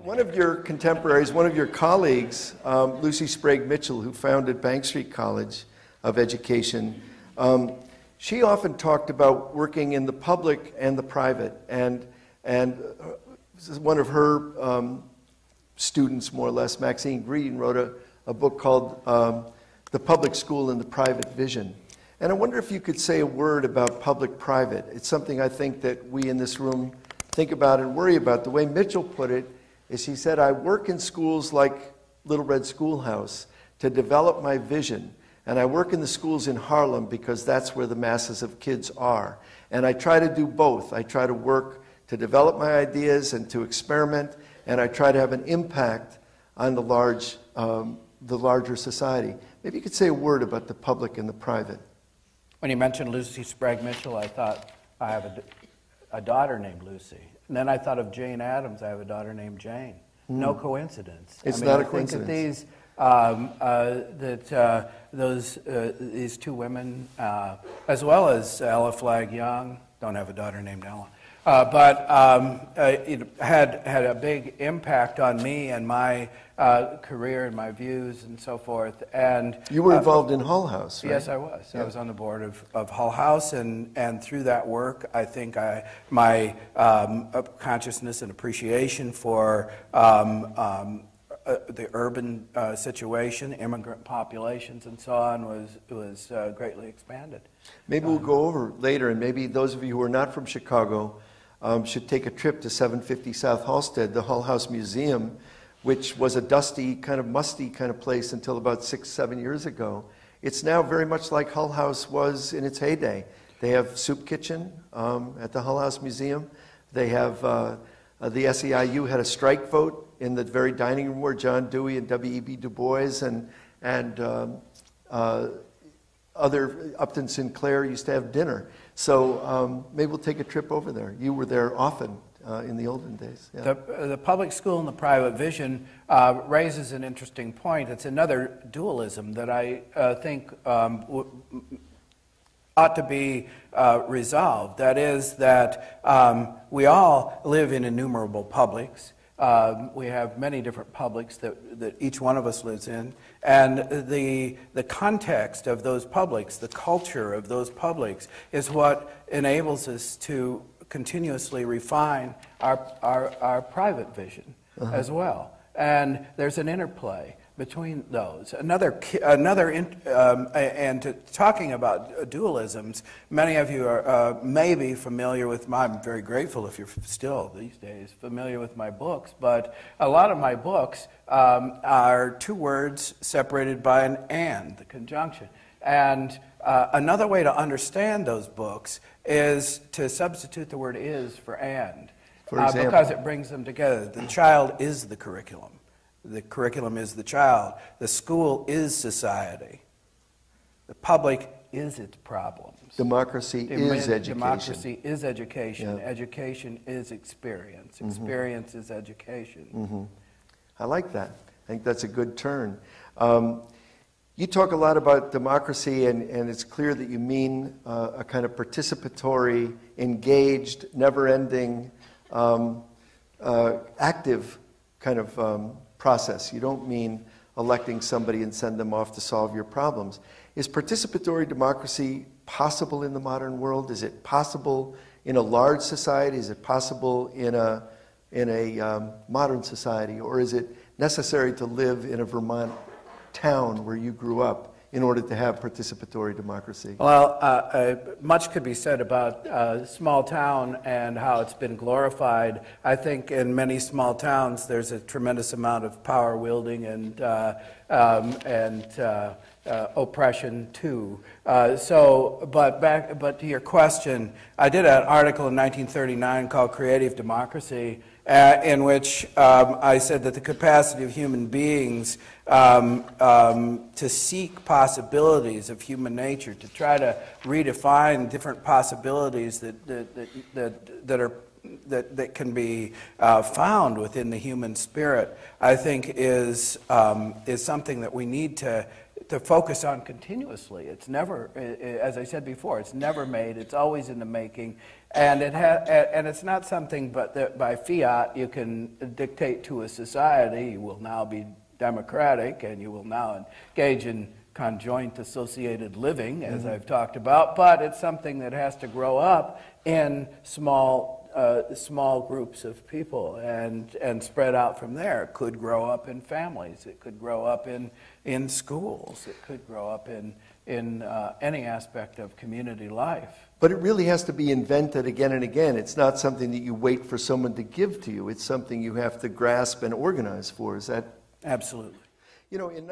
One of your contemporaries, one of your colleagues, Lucy Sprague Mitchell, who founded Bank Street College of Education, she often talked about working in the public and the private. And one of her students, more or less, Maxine Green, wrote a book called The Public School and the Private Vision. And I wonder if you could say a word about public-private. It's something I think that we in this room think about and worry about. The way Mitchell put it is he said, I work in schools like Little Red Schoolhouse to develop my vision. And I work in the schools in Harlem because that's where the masses of kids are. And I try to do both. I try to work to develop my ideas and to experiment, and I try to have an impact on the larger society. Maybe you could say a word about the public and the private. When you mentioned Lucy Sprague Mitchell, I thought I have a daughter named Lucy. And then I thought of Jane Addams. I have a daughter named Jane. No coincidence. It's not a coincidence. These two women, as well as Ella Flagg Young, don't have a daughter named Ella, it had a big impact on me and my career and my views and so forth. And you were involved in Hull House, right? Yes, I was. Yeah. I was on the board of Hull House, and through that work, I think my consciousness and appreciation for the urban situation, immigrant populations, and so on was greatly expanded. Maybe we'll go over later, and maybe those of you who are not from Chicago should take a trip to 750 South Halsted, the Hull House Museum, which was a dusty, kind of musty kind of place until about 6-7 years ago. It's now very much like Hull House was in its heyday. They have soup kitchen at the Hull House Museum. They have the SEIU had a strike vote in the very dining room where John Dewey and W.E.B. Du Bois and other Upton Sinclair used to have dinner. So maybe we'll take a trip over there. You were there often in the olden days. Yeah. The public school and the private vision raises an interesting point. It's another dualism that I think ought to be resolved. That is that we all live in innumerable publics. We have many different publics that each one of us lives in, and the context of those publics, the culture of those publics, is what enables us to continuously refine our private vision as well. And there's an interplay between those. Talking about dualisms, many of you are maybe familiar with I'm very grateful if you're still these days familiar with my books, but a lot of my books are two words separated by an and, the conjunction. And another way to understand those books is to substitute the word is for and, because it brings them together. The child is the curriculum. The curriculum is the child. The school is society. The public is its problems. Democracy is education. Democracy is education. Yeah. Education is experience. Experience is education. I like that. I think that's a good turn. You talk a lot about democracy, and it's clear that you mean a kind of participatory, engaged, never-ending, active kind of process. You don't mean electing somebody and send them off to solve your problems. Is participatory democracy possible in the modern world? Is it possible in a large society? Is it possible in a modern society? Or is it necessary to live in a Vermont town where you grew up in order to have participatory democracy? Well, much could be said about small town and how it's been glorified. I think in many small towns there's a tremendous amount of power wielding and oppression too. But to your question, I did an article in 1939 called Creative Democracy, in which I said that the capacity of human beings to seek possibilities of human nature, to try to redefine different possibilities that can be found within the human spirit, I think is something that we need to to focus on continuously. It's never, as I said before, it's never made. It's always in the making, and it's not something but that by fiat you can dictate to a society. You will now be democratic, and you will now engage in conjoint associated living, as I've talked about. But it's something that has to grow up in small groups of people and spread out from there. It could grow up in families. It could grow up in schools. It could grow up in any aspect of community life. But it really has to be invented again and again. It's not something that you wait for someone to give to you. It's something you have to grasp and organize for. Is that? Absolutely. You know, in